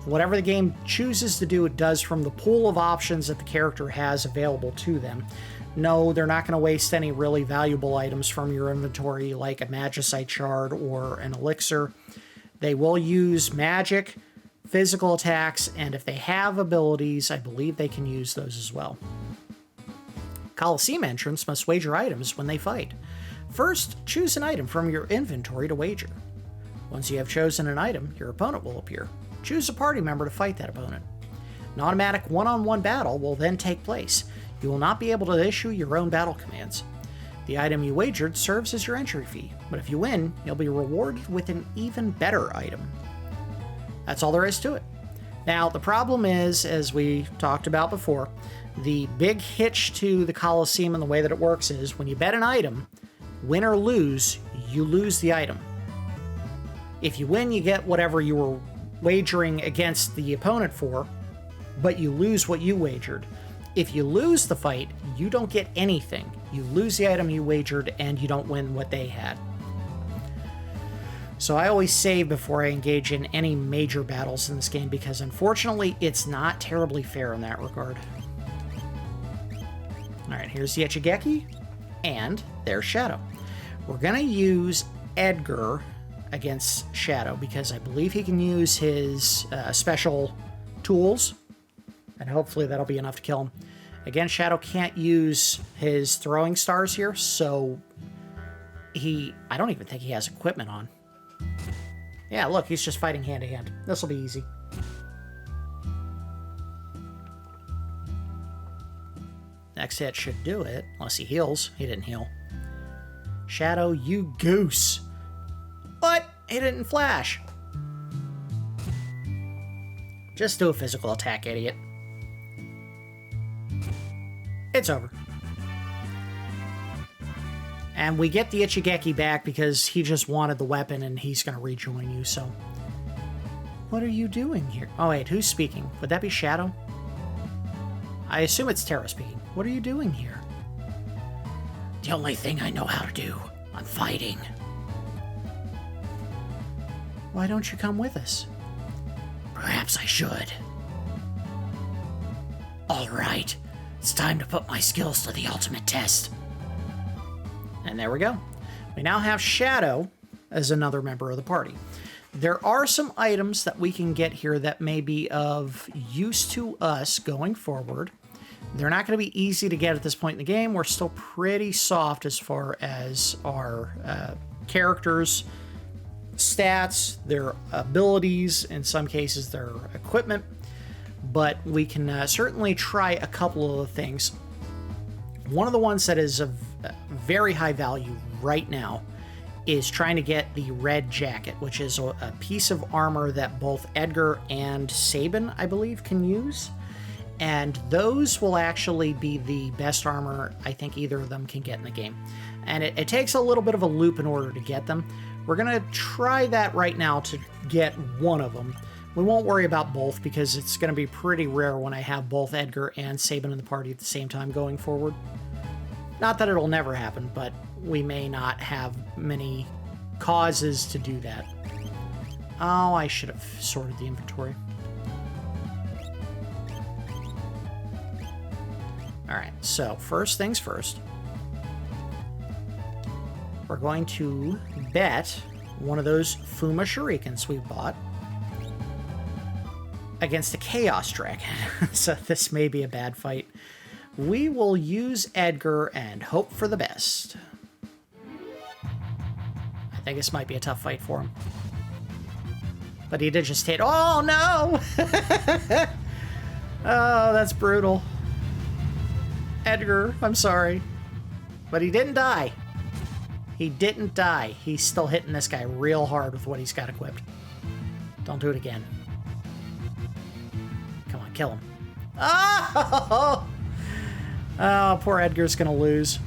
Whatever the game chooses to do, it does from the pool of options that the character has available to them. No, they're not going to waste any really valuable items from your inventory, like a magicite shard or an elixir. They will use magic, physical attacks, and if they have abilities, I believe they can use those as well. Colosseum entrants must wager items when they fight. First, choose an item from your inventory to wager. Once you have chosen an item, your opponent will appear. Choose a party member to fight that opponent. An automatic one-on-one battle will then take place. You will not be able to issue your own battle commands. The item you wagered serves as your entry fee, but if you win, you'll be rewarded with an even better item. That's all there is to it. Now, the problem is, as we talked about before, the big hitch to the Colosseum and the way that it works is when you bet an item, win or lose, you lose the item. If you win, you get whatever you were wagering against the opponent for, but you lose what you wagered. If you lose the fight, you don't get anything. You lose the item you wagered, and you don't win what they had. So I always save before I engage in any major battles in this game, because unfortunately, it's not terribly fair in that regard. Alright, here's the Ichigeki, and there's Shadow. We're going to use Edgar against Shadow, because I believe he can use his special tools, and hopefully that'll be enough to kill him. Again, Shadow can't use his throwing stars here, so I don't even think he has equipment on. Yeah, look, he's just fighting hand-to-hand. This will be easy. Next hit should do it, unless he heals. He didn't heal. Shadow, you goose. What? He didn't flash. Just do a physical attack, idiot. It's over. And we get the Ichigeki back because he just wanted the weapon and he's going to rejoin you, so... What are you doing here? Oh, wait, who's speaking? Would that be Shadow? I assume it's Terra speaking. What are you doing here? The only thing I know how to do. I'm fighting. Why don't you come with us? Perhaps I should. All right. It's time to put my skills to the ultimate test. And there we go. We now have Shadow as another member of the party. There are some items that we can get here that may be of use to us going forward. They're not going to be easy to get at this point in the game. We're still pretty soft as far as our characters' stats, their abilities, in some cases their equipment, but we can certainly try a couple of the things. One of the ones that is of very high value right now is trying to get the red jacket, which is a piece of armor that both Edgar and Sabin, I believe, can use. And those will actually be the best armor I think either of them can get in the game. And it takes a little bit of a loop in order to get them. We're going to try that right now to get one of them. We won't worry about both because it's going to be pretty rare when I have both Edgar and Sabin in the party at the same time going forward. Not that it'll never happen, but we may not have many causes to do that. Oh, I should have sorted the inventory. Alright, so first things first. We're going to bet one of those Fuma Shurikens we bought against a Chaos Dragon. So this may be a bad fight. We will use Edgar and hope for the best. I think this might be a tough fight for him. But he did just hit. Oh, no! Oh, that's brutal. Edgar, I'm sorry. But he didn't die. He didn't die. He's still hitting this guy real hard with what he's got equipped. Don't do it again. Come on, kill him. Oh! Oh, poor Edgar's gonna lose.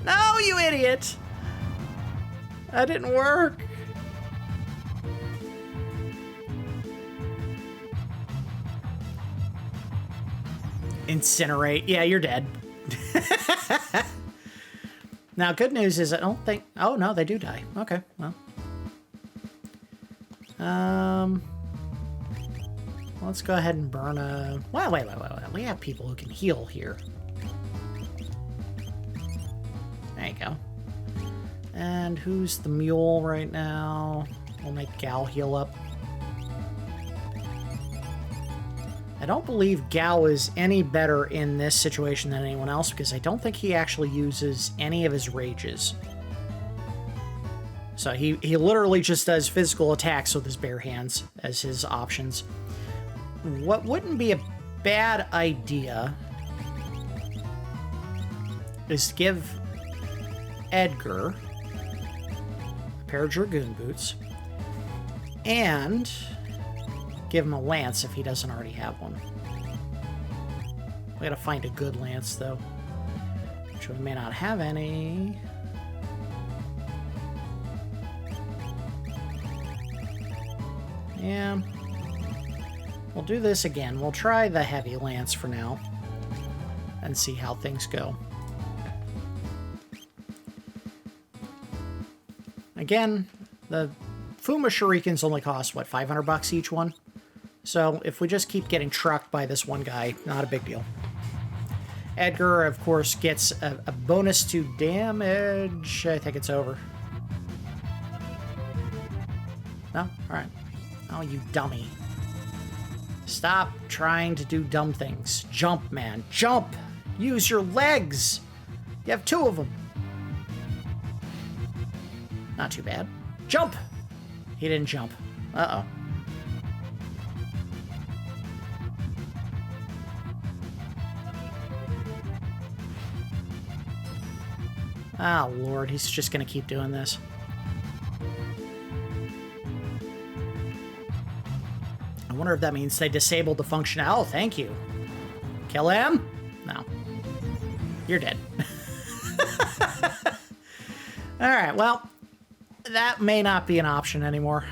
No, you idiot! That didn't work. Incinerate. Yeah, you're dead. Now, good news is I don't think... Oh, no, they do die. Okay, well. Let's go ahead and burn a... Well, wait. We have people who can heal here. There you go. And who's the mule right now? We'll make Gal heal up. I don't believe Gao is any better in this situation than anyone else because I don't think he actually uses any of his rages. So he literally just does physical attacks with his bare hands as his options. What wouldn't be a bad idea is to give Edgar a pair of Dragoon boots and give him a lance if he doesn't already have one. We gotta find a good lance, though. Which we may not have any. Yeah. We'll do this again. We'll try the heavy lance for now. And see how things go. Again, the Fuma Shurikens only cost, what, 500 bucks each one? So if we just keep getting trucked by this one guy, not a big deal. Edgar, of course, gets a bonus to damage. I think it's over. No? Alright. Oh, you dummy. Stop trying to do dumb things. Jump, man. Jump! Use your legs! You have two of them. Not too bad. Jump! He didn't jump. Uh-oh. Ah, Lord, he's just gonna keep doing this. I wonder if that means they disabled the function. Oh, thank you. Kill him? No. You're dead. Alright, well, that may not be an option anymore.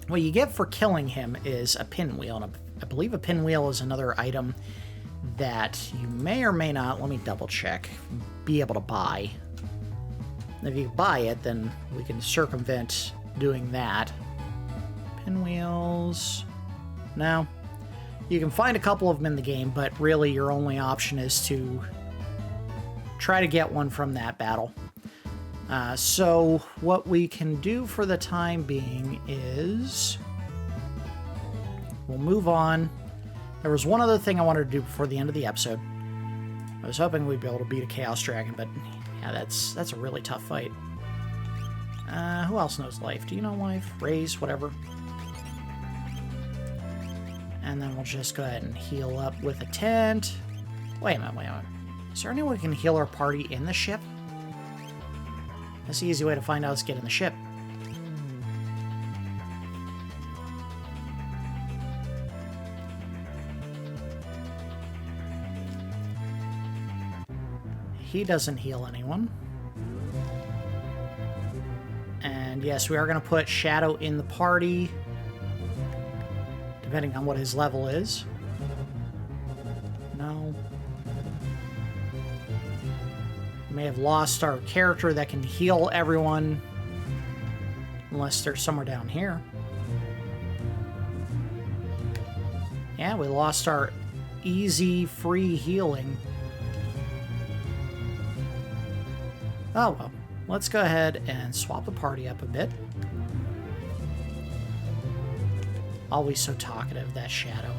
What you get for killing him is a pinwheel, and I believe a pinwheel is another item that you may or may not, let me double check, be able to buy. If you buy it, then we can circumvent doing that. Pinwheels. No. You can find a couple of them in the game, but really your only option is to try to get one from that battle. So what we can do for the time being is we'll move on. There was one other thing I wanted to do before the end of the episode. I was hoping we'd be able to beat a Chaos Dragon, but yeah, that's a really tough fight. Who else knows life? Do you know life? Raise, whatever. And then we'll just go ahead and heal up with a tent. Wait a minute. Is there any way we can heal our party in the ship? That's the easy way to find out is get in the ship. He doesn't heal anyone. And yes, we are going to put Shadow in the party, depending on what his level is. No. We may have lost our character that can heal everyone, unless they're somewhere down here. Yeah, we lost our easy, free healing. Oh well, let's go ahead and swap the party up a bit. Always so talkative, that Shadow.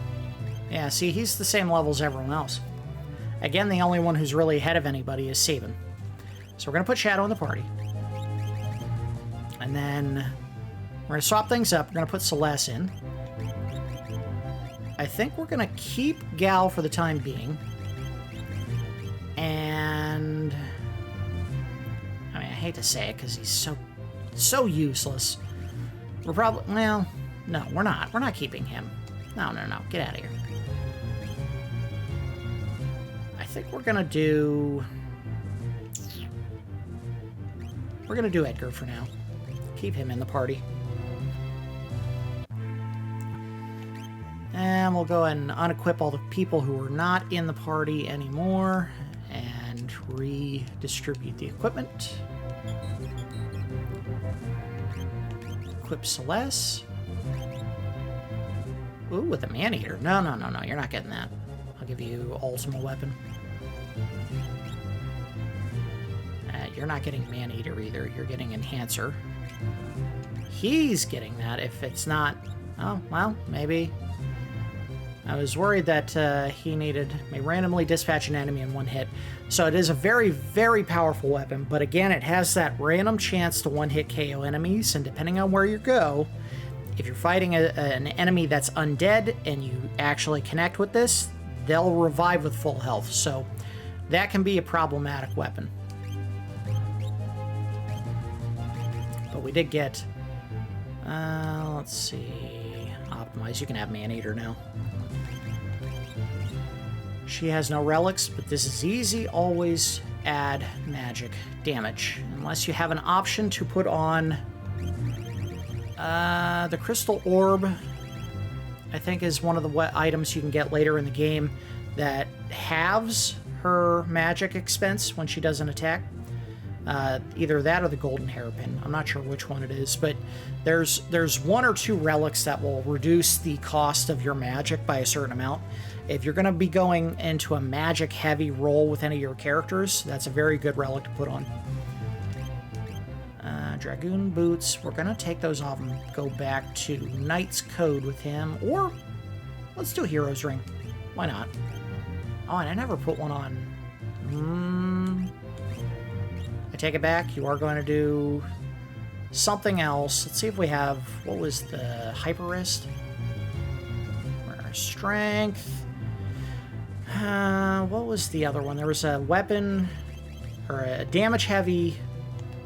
Yeah, see, he's the same level as everyone else. Again, the only one who's really ahead of anybody is Sabin. So we're going to put Shadow in the party. And then we're going to swap things up. We're going to put Celeste in. I think we're going to keep Gal for the time being. And I mean, I hate to say it because he's so useless. We're probably, well, no, we're not. We're not keeping him. No. Get out of here. I think we're gonna do Edgar for now. Keep him in the party. And we'll go ahead and unequip all the people who are not in the party anymore and redistribute the equipment. Equip Celeste. Ooh, with a man-eater. No, you're not getting that. I'll give you ultimate weapon. You're not getting man-eater either. You're getting enhancer. He's getting that if it's not... Oh, well, maybe. I was worried that he may randomly dispatch an enemy in one hit. So it is a very, very powerful weapon, but again, it has that random chance to one-hit KO enemies, and depending on where you go, if you're fighting an enemy that's undead and you actually connect with this, they'll revive with full health. So that can be a problematic weapon. But we did get... let's see... Optimize. You can have Man-Eater now. She has no relics, but this is easy. Always add magic damage. Unless you have an option to put on... the Crystal Orb, I think, is one of the items you can get later in the game that halves her magic expense when she does an attack. Either that or the Golden Hairpin. I'm not sure which one it is, but there's one or two relics that will reduce the cost of your magic by a certain amount. If you're going to be going into a magic-heavy role with any of your characters, that's a very good relic to put on. Dragoon Boots, we're going to take those off and go back to Knight's Code with him, or let's do Hero's Ring. Why not? Oh, and I never put one on. I take it back. You are going to do something else. Let's see if we have, what was the Hyper Wrist? Strength. What was the other one? There was a weapon, or a damage-heavy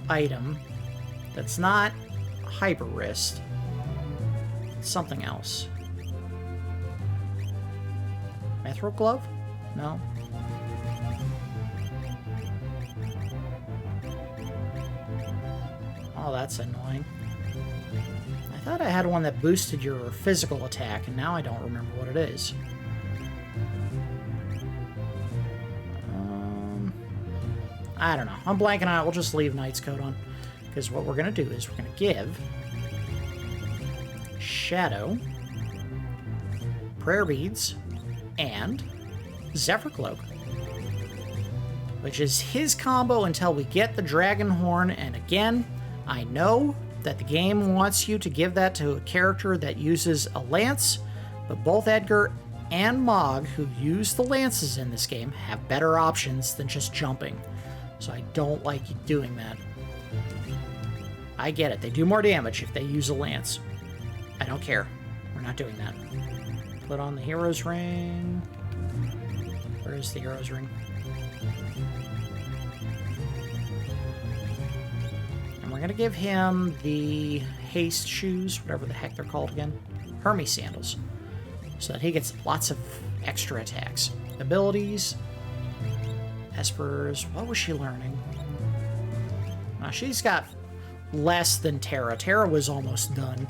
item that's not Hyper Wrist. Something else. Mithril Glove? No. Oh, that's annoying. I thought I had one that boosted your physical attack, and now I don't remember what it is. I don't know. I'm blanking on it. We'll just leave Knight's Code on. Because what we're going to do is we're going to give Shadow, Prayer Beads, and Zephyr Cloak. Which is his combo until we get the Dragon Horn. And again, I know that the game wants you to give that to a character that uses a lance, But both Edgar and Mog, who use the lances in this game, have better options than just jumping. So I don't like you doing that. I get it. They do more damage if they use a lance. I don't care. We're not doing that. Put on the hero's ring. Where is the hero's ring? And we're going to give him the haste shoes, whatever the heck they're called again. Hermes sandals. So that he gets lots of extra attacks. Abilities. Esper's. What was she learning? She's got less than Terra. Terra was almost done.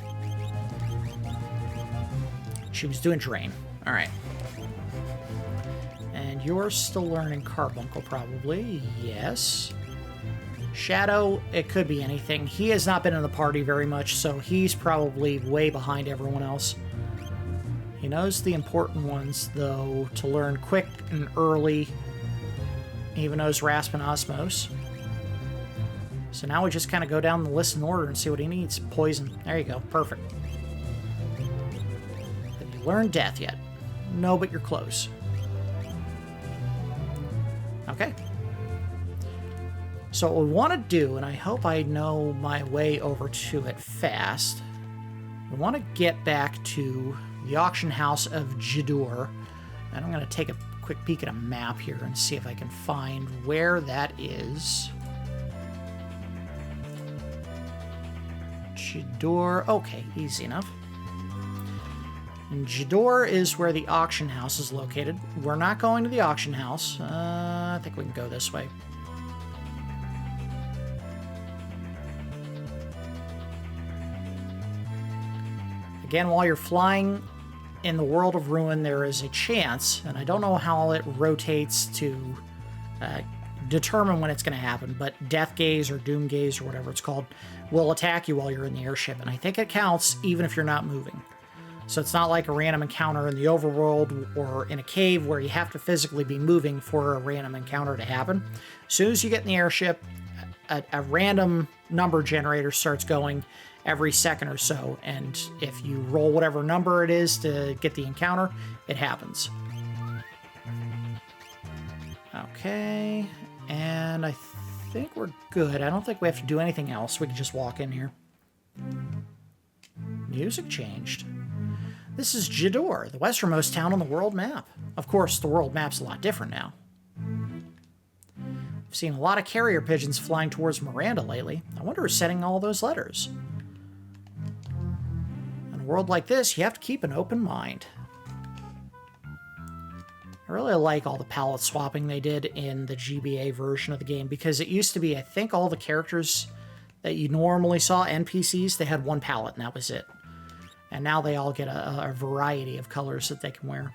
She was doing Drain. Alright. And you're still learning Carbuncle, probably. Yes. Shadow, it could be anything. He has not been in the party very much, so he's probably way behind everyone else. He knows the important ones, though, to learn quick and early. He even knows Rasp and Osmos. So now we just kind of go down the list in order and see what he needs. Poison. There you go. Perfect. Have you learned Death yet? No, but you're close. Okay. So what we want to do, and I hope I know my way over to it fast, we want to get back to the auction house of Jidoor. And I'm going to take a quick peek at a map here and see if I can find where that is. Jidoor. Okay, easy enough. And Jidoor is where the auction house is located. We're not going to the auction house. I think we can go this way. Again, while you're flying in the world of Ruin, there is a chance, and I don't know how it rotates to determine when it's going to happen, but Death Gaze or Doom Gaze or whatever it's called will attack you while you're in the airship, and I think it counts even if you're not moving. So it's not like a random encounter in the overworld or in a cave where you have to physically be moving for a random encounter to happen. As soon as you get in the airship, a random number generator starts going every second or so, and if you roll whatever number it is to get the encounter, it happens. Okay, and I think we're good. I don't think we have to do anything else. We can just walk in here. Music changed. This is Jidoor, the westernmost town on the world map. Of course, the world map's a lot different now. I've seen a lot of carrier pigeons flying towards Miranda lately. I wonder who's sending all those letters. In a world like this, you have to keep an open mind. I really like all the palette swapping they did in the GBA version of the game, because it used to be, I think, all the characters that you normally saw, NPCs, they had one palette and that was it. And now they all get a variety of colors that they can wear.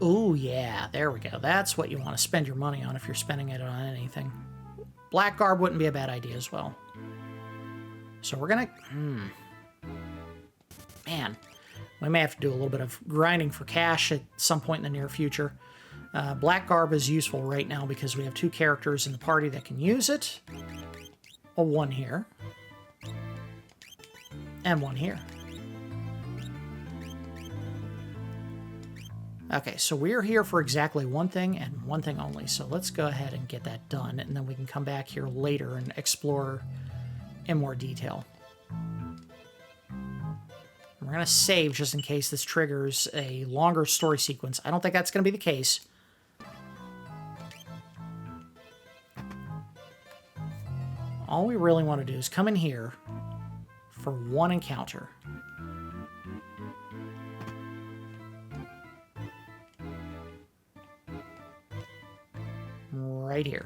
Oh yeah, there we go. That's what you want to spend your money on if you're spending it on anything. Black garb wouldn't be a bad idea as well. So we're gonna... Man, we may have to do a little bit of grinding for cash at some point in the near future. Black garb is useful right now because we have two characters in the party that can use it. One here. And one here. Okay, so we're here for exactly one thing and one thing only. So let's go ahead and get that done, and then we can come back here later and explore in more detail. We're going to save just in case this triggers a longer story sequence. I don't think that's going to be the case. All we really want to do is come in here for one encounter. Right here.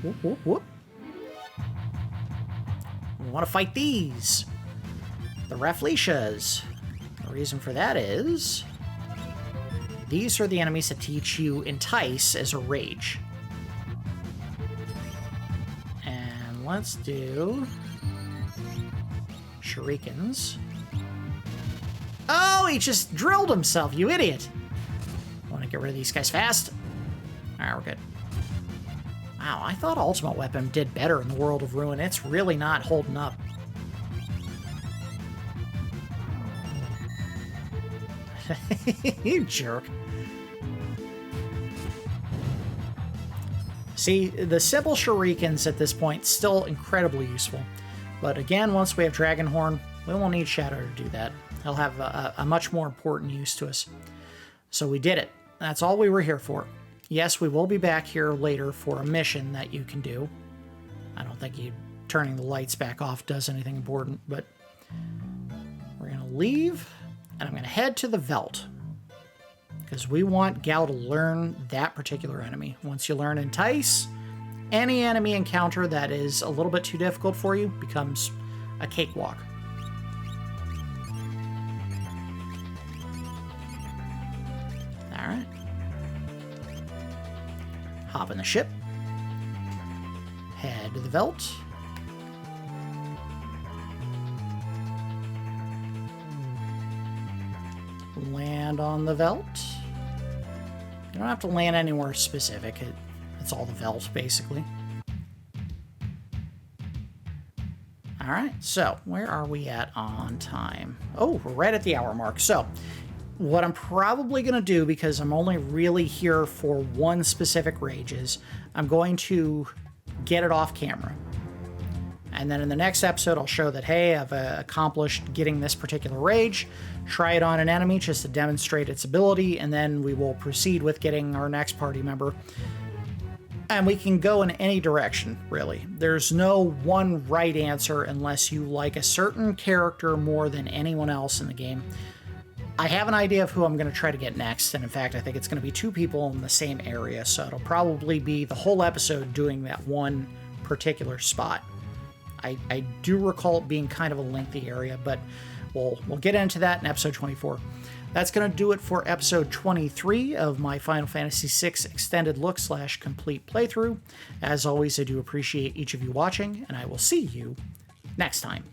Whoop, whoop, whoop. We want to fight these. The Raffletias. The reason for that is... these are the enemies that teach you Entice as a rage. And let's do... Shurikens. Oh, he just drilled himself, you idiot! Want to get rid of these guys fast? Alright, we're good. Wow, I thought Ultimate Weapon did better in the World of Ruin. It's really not holding up. You jerk. See, the simple shurikens at this point still incredibly useful. But again, once we have Dragonhorn, we won't need Shadow to do that. He'll have a much more important use to us. So we did it. That's all we were here for. Yes, we will be back here later for a mission that you can do. I don't think turning the lights back off does anything important, but we're going to leave, and I'm going to head to the Veldt, because we want Gal to learn that particular enemy. Once you learn Entice, any enemy encounter that is a little bit too difficult for you becomes a cakewalk. All right. Hop in the ship. Head to the Veldt. Land on the Veldt. You don't have to land anywhere specific. It's all the Veldt, basically. Alright, so where are we at on time? Oh, we're right at the hour mark. So, what I'm probably going to do, because I'm only really here for one specific rage, is I'm going to get it off camera. And then in the next episode, I'll show that, hey, I've accomplished getting this particular rage, try it on an enemy just to demonstrate its ability, and then we will proceed with getting our next party member. And we can go in any direction, really. There's no one right answer unless you like a certain character more than anyone else in the game. I have an idea of who I'm going to try to get next, and in fact, I think it's going to be two people in the same area, so it'll probably be the whole episode doing that one particular spot. I do recall it being kind of a lengthy area, but we'll get into that in episode 24. That's going to do it for episode 23 of my Final Fantasy VI extended look / complete playthrough. As always, I do appreciate each of you watching, and I will see you next time.